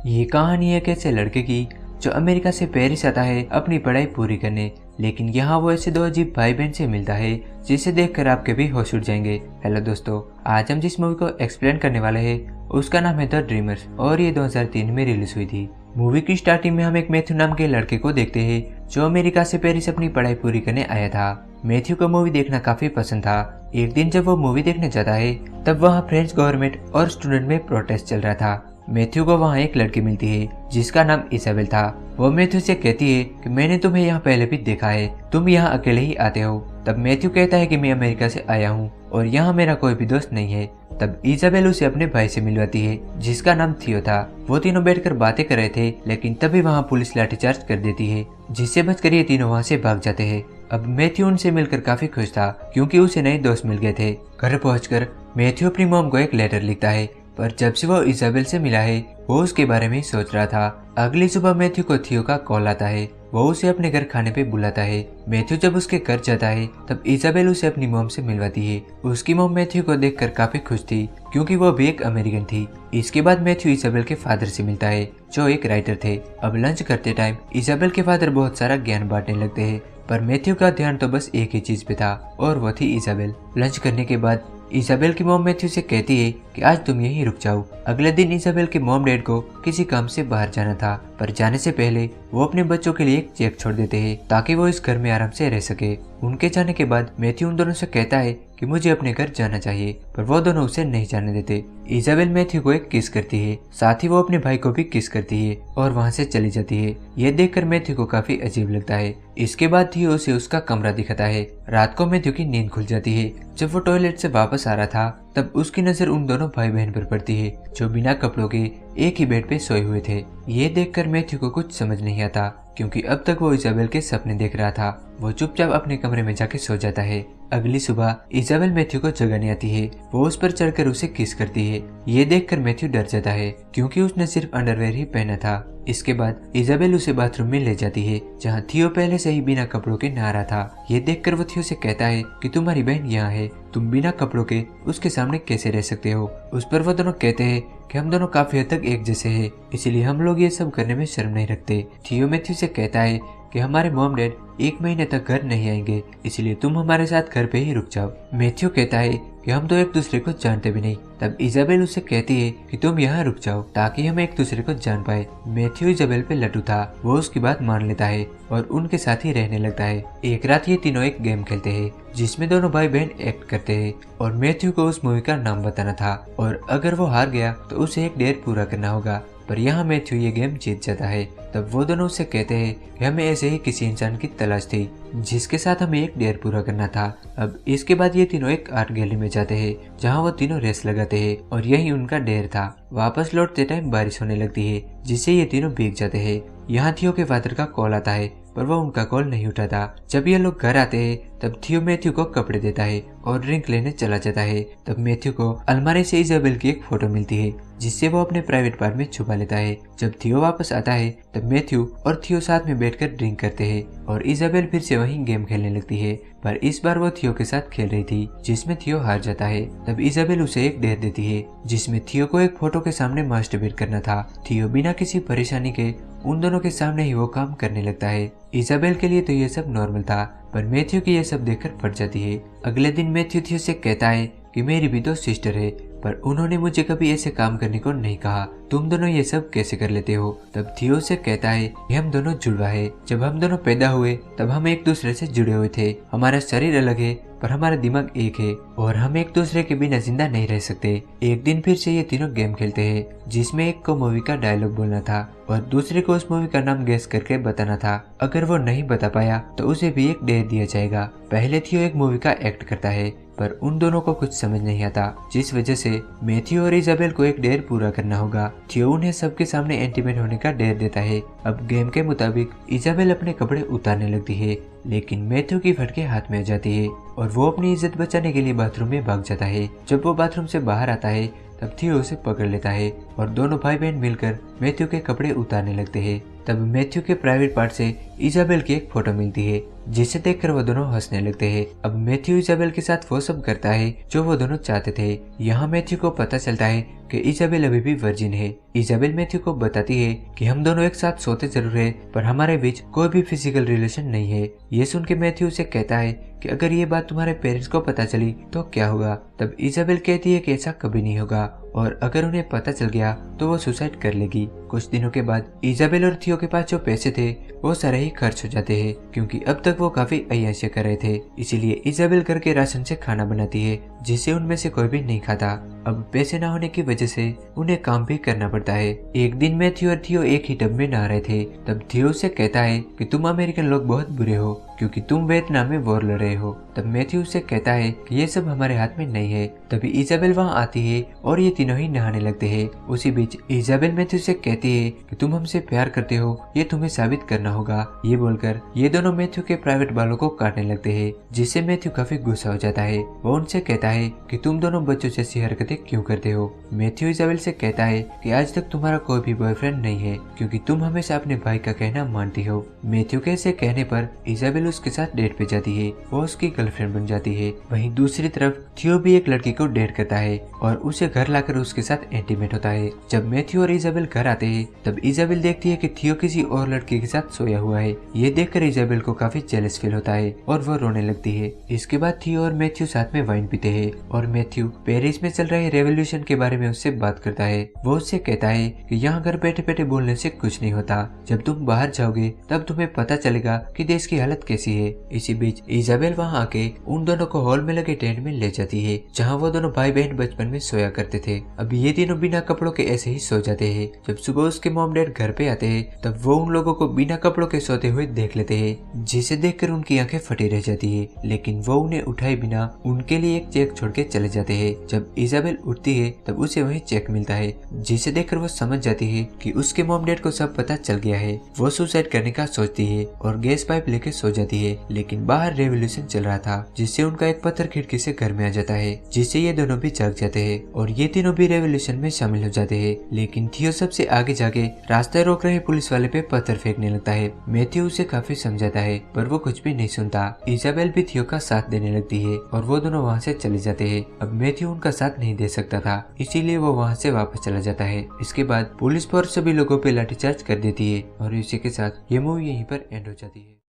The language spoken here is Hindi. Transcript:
ये कहानी है एक ऐसे लड़के की जो अमेरिका से पेरिस आता है अपनी पढ़ाई पूरी करने, लेकिन यहाँ वो ऐसे दो अजीब भाई बहन से मिलता है जिसे देखकर आपके भी होश उड़ जाएंगे। हेलो दोस्तों, आज हम जिस मूवी को एक्सप्लेन करने वाले हैं उसका नाम है द ड्रीमर्स और ये 2003 में रिलीज हुई थी। मूवी की स्टार्टिंग में हम एक मैथ्यू नाम के लड़के को देखते हैं जो अमेरिका से पेरिस अपनी पढ़ाई पूरी करने आया था। मैथ्यू को मूवी देखना काफी पसंद था। एक दिन जब वो मूवी देखने जाता है तब वहाँ फ्रेंच गवर्नमेंट और स्टूडेंट में प्रोटेस्ट चल रहा था। मैथ्यू को वहाँ एक लड़की मिलती है जिसका नाम इसाबेल था। वो मैथ्यू से कहती है कि मैंने तुम्हें यहाँ पहले भी देखा है, तुम यहाँ अकेले ही आते हो। तब मैथ्यू कहता है कि मैं अमेरिका से आया हूँ और यहाँ मेरा कोई भी दोस्त नहीं है। तब इसाबेल उसे अपने भाई से मिलवाती है जिसका नाम थियो था। वो तीनों बैठकर बातें कर रहे थे, लेकिन तभी वहाँ पुलिस लाठीचार्ज कर देती है जिससे बचकर ये तीनों वहाँ से भाग जाते हैं। अब मैथ्यू उनसे मिलकर काफी खुश था क्योंकि उसे नए दोस्त मिल गए थे। घर पहुंचकर मैथ्यू अपनी मॉम को एक लेटर लिखता है, पर जब से वो इसाबेल से मिला है वो उसके बारे में ही सोच रहा था। अगली सुबह मैथ्यू को थियो का कॉल आता है। वो उसे अपने घर खाने पे बुलाता है। मैथ्यू जब उसके घर जाता है तब इसाबेल उसे अपनी मॉम से मिलवाती है। उसकी मॉम मैथ्यू को देखकर काफी खुश थी क्योंकि वो भी एक अमेरिकन थी। इसके बाद मैथ्यू इसाबेल के फादर से मिलता है जो एक राइटर थे। अब लंच करते टाइम इसाबेल के फादर बहुत सारा ज्ञान बांटने लगते हैं, पर मैथ्यू का ध्यान तो बस एक ही चीज पे था और वो थी इसाबेल। लंच करने के बाद इसाबेल की मॉम मैथ्यू से कहती है कि आज तुम यहीं रुक जाओ। अगले दिन इसाबेल के मॉम डैड को किसी काम से बाहर जाना था, पर जाने से पहले वो अपने बच्चों के लिए एक चेक छोड़ देते हैं ताकि वो इस घर में आराम से रह सके। उनके जाने के बाद मैथ्यू उन दोनों से कहता है कि मुझे अपने घर जाना चाहिए, पर वो दोनों उसे नहीं जाने देते। इसाबेल मैथ्यू को एक किस करती है, साथ ही वो अपने भाई को भी किस करती है और वहाँ से चली जाती है। यह देखकर मैथ्यू को काफी अजीब लगता है। इसके बाद थियो उसे उसका कमरा दिखाता है। रात को मैथ्यू की नींद खुल जाती है। जब वो टॉयलेट से वापस आ रहा था तब उसकी नजर उन दोनों भाई बहन पर पड़ती है जो बिना कपड़ों के एक ही बेड पे सोए हुए थे। ये देखकर मैथ्यू को कुछ समझ नहीं आता क्योंकि अब तक वो इसाबेल के सपने देख रहा था। वो चुपचाप अपने कमरे में जाके सो जाता है। अगली सुबह इसाबेल मैथ्यू को जगाने आती है। वो उस पर चढ़कर उसे किस करती है। ये देखकर मैथ्यू डर जाता है क्योंकि उसने सिर्फ अंडरवेयर ही पहना था। इसके बाद इसाबेल उसे बाथरूम में ले जाती है जहाँ थियो पहले से ही बिना कपड़ों के नहा रहा था। ये देखकर वो थियो से कहता है कि तुम्हारी बहन यहाँ है, तुम बिना कपड़ों के उसके सामने कैसे रह सकते हो। उस पर वो दोनों कहते हैं कि हम दोनों काफी हद तक एक जैसे हैं, इसलिए हम लोग ये सब करने में शर्म नहीं रखते। थियो मैथ्यू से कहता है कि हमारे मॉम डैड 1 महीने तक घर नहीं आएंगे, इसलिए तुम हमारे साथ घर पे ही रुक जाओ। मैथ्यू कहता है कि हम तो एक दूसरे को जानते भी नहीं। तब इसाबेल उससे कहती है कि तुम यहाँ रुक जाओ ताकि हम एक दूसरे को जान पाए। मैथ्यू इसाबेल पे लटू था। वो उसकी बात मान लेता है और उनके साथ ही रहने लगता है। एक रात ये तीनों एक गेम खेलते हैं जिसमें दोनों भाई बहन एक्ट करते हैं और मैथ्यू को उस मूवी का नाम बताना था और अगर वो हार गया तो उसे एक डेयर पूरा करना होगा। पर यहाँ मैथ्यू ये गेम जीत जाता है। तब वो दोनों उससे कहते हैं कि हमें ऐसे ही किसी इंसान की तलाश थी जिसके साथ हमें एक डेयर पूरा करना था। अब इसके बाद ये तीनों एक आर्ट गैलरी में जाते हैं जहाँ वो तीनों रेस लगाते हैं और यही उनका डेयर था। वापस लौटते टाइम बारिश होने लगती है जिससे ये तीनों भीग जाते हैं। यहाँ थियो के फादर का कॉल आता है पर वो उनका कॉल नहीं उठाता। जब ये लोग घर आते हैं तब थियो मैथ्यू को कपड़े देता है और ड्रिंक लेने चला जाता है। तब मैथ्यू को अलमारी से इसाबेल की एक फोटो मिलती है जिससे वो अपने प्राइवेट पार्ट में छुपा लेता है। जब थियो वापस आता है तब मैथ्यू और थियो साथ में बैठकर ड्रिंक करते हैं और इसाबेल फिर से वहीं गेम खेलने लगती है, पर इस बार वो थियो के साथ खेल रही थी जिसमें थियो हार जाता है। तब इसाबेल उसे एक डेयर देती है जिसमें थियो को एक फोटो के सामने मास्टरबेट करना था। थियो बिना किसी परेशानी के उन दोनों के सामने ही वो काम करने लगता है। इसाबेल के लिए तो ये सब नॉर्मल था, पर मैथ्यू की ये सब देखकर फट जाती है। अगले दिन मैथ्यू थियो से कहता है कि मेरी भी तो सिस्टर है, पर उन्होंने मुझे कभी ऐसे काम करने को नहीं कहा, तुम दोनों ये सब कैसे कर लेते हो। तब थियो से कहता है कि हम दोनों जुड़वा है, जब हम दोनों पैदा हुए तब हम एक दूसरे से जुड़े हुए थे। हमारा शरीर अलग है पर हमारा दिमाग एक है और हम एक दूसरे के बिना जिंदा नहीं रह सकते। एक दिन फिर से ये तीनों गेम खेलते हैं जिसमें एक को मूवी का डायलॉग बोलना था और दूसरे को उस मूवी का नाम गेस करके बताना था। अगर वो नहीं बता पाया तो उसे भी एक डेयर दिया जाएगा। पहले थियो एक मूवी का एक्ट करता है पर उन दोनों को कुछ समझ नहीं आता, जिस वजह से मैथ्यू और इसाबेल को एक डेयर पूरा करना होगा। थियो उन्हें सबके सामने इंटीमेट होने का डेयर देता है। अब गेम के मुताबिक इसाबेल अपने कपड़े उतारने लगती है, लेकिन मैथ्यू की फटके हाथ में आ जाती है और वो अपनी इज्जत बचाने के लिए बाथरूम में भाग जाता है। जब वो बाथरूम से बाहर आता है तब थियो उसे पकड़ लेता है और दोनों भाई बहन मिलकर मैथ्यू के कपड़े उतारने लगते हैं। तब मैथ्यू के प्राइवेट पार्ट से इसाबेल की एक फोटो मिलती है जिसे देखकर वो दोनों हंसने लगते हैं। अब मैथ्यू इजाबेल के साथ वो सब करता है जो वो दोनों चाहते थे। यहाँ मैथ्यू को पता चलता है कि इजाबेल अभी भी वर्जिन है। इजाबेल मैथ्यू को बताती है कि हम दोनों एक साथ सोते जरूर है पर हमारे बीच कोई भी फिजिकल रिलेशन नहीं है। ये सुन के मैथ्यू उसे कहता है कि अगर ये बात तुम्हारे पेरेंट्स को पता चली तो क्या होगा। तब इजाबेल कहती है कि ऐसा कभी नहीं होगा और अगर उन्हें पता चल गया तो वो सुसाइड कर लेगी। कुछ दिनों के बाद इजाबेल और थियो के पास जो पैसे थे वो सारे ही खर्च हो जाते हैं क्योंकि अब तक वो काफी अय्याशी कर रहे थे। इसीलिए इजाबेल घर के राशन से खाना बनाती है जिसे उनमें से कोई भी नहीं खाता। अब पैसे न होने की वजह से उन्हें काम भी करना पड़ता है। एक दिन मैथ्यू और थियो एक ही टब में नहा रहे थे। तब थियो से कहता है कि तुम अमेरिकन लोग बहुत बुरे हो क्योंकि तुम वियतनाम में वॉर लड़ रहे हो। तब मैथ्यू से कहता है कि ये सब हमारे हाथ में नहीं है। तभी इजाबेल वहाँ आती है और ये तीनों ही नहाने लगते हैं। उसी बीच इजाबेल मैथ्यू से कहती है कि तुम हमसे प्यार करते हो, ये तुम्हें साबित करना होगा। ये बोलकर ये दोनों मैथ्यू के प्राइवेट बालों को काटने लगते हैं जिससे मैथ्यू काफी गुस्सा हो जाता है। वो उनसे कहता है कि तुम दोनों बच्चों जैसी हरकतें क्यों करते हो। मैथ्यू इजाबेल से कहता है कि आज तक तुम्हारा कोई भी बॉयफ्रेंड नहीं है क्योंकि तुम हमेशा अपने भाई का कहना मानती हो। मैथ्यू के ऐसे कहने पर इजाबेल उसके साथ डेट पे जाती है। वो उसकी गर्लफ्रेंड बन जाती है। वहीं दूसरी तरफ थियो भी एक लड़की को डेट करता है और उसे घर लाकर उसके साथ इंटीमेट होता है। जब मैथ्यू और इजाबेल घर आते हैं तब इजाबेल देखती है कि थियो किसी और लड़की के साथ सोया हुआ है। ये देखकर इजाबेल को काफी जेलस फील होता है और वो रोने लगती है। इसके बाद थियो और मैथ्यू साथ में वाइन पीते हैं और मैथ्यू पेरिस में चल रहे रेवोल्यूशन के बारे में उससे बात करता है। वो उससे कहता है कि यहाँ घर बैठे बैठे बोलने से कुछ नहीं होता, जब तुम बाहर जाओगे तब तुम्हें पता चलेगा कि देश की हालत कैसी है। इसी बीच इजाबेल वहाँ आके उन दोनों को हॉल में लगे टेंट में ले जाती है जहाँ वो दोनों भाई बहन बचपन में सोया करते थे। अब ये तीनों बिना कपड़ों के ऐसे ही सो जाते हैं। जब सुबह उसके मॉम डैड घर पे आते हैं तब वो उन लोगों को बिना कपड़ों के सोते हुए देख लेते हैं जिसे देखकर उनकी आंखें फटी रह जाती है, लेकिन वो उन्हें उठाए बिना उनके लिए एक चेक छोड़ के चले जाते हैं। जब इजाबेल उठती है तब उसे वही चेक मिलता है जिसे देखकर वो समझ जाती है कि उसके मॉम डैड को सब पता चल गया है। वो सुसाइड करने का सोचती है और गैस पाइप लेके सो जाती है, लेकिन बाहर रेवोल्यूशन चल रहा था जिससे उनका एक पत्थर खिड़की से घर में आ जाता है जिससे ये दोनों भी जाग जाते हैं और ये तीनों भी रेवोल्यूशन में शामिल हो जाते हैं। लेकिन थियो सबसे आगे जाके रास्ते रोक रहे पुलिस वाले पे पत्थर फेंकने लगता है। मैथ्यू उसे काफी समझाता है पर वो कुछ भी नहीं सुनता। इजाबेल भी थियो का साथ देने लगती है और वो दोनों वहाँ से चले जाते हैं। अब मैथ्यू उनका साथ नहीं दे सकता था इसीलिए वो वहाँ से वापस चला जाता है। इसके बाद पुलिस फोर्स सभी लोगों पे लाठीचार्ज कर देती है और इसी के साथ ये मूवी यहीं पर एंड हो जाती है।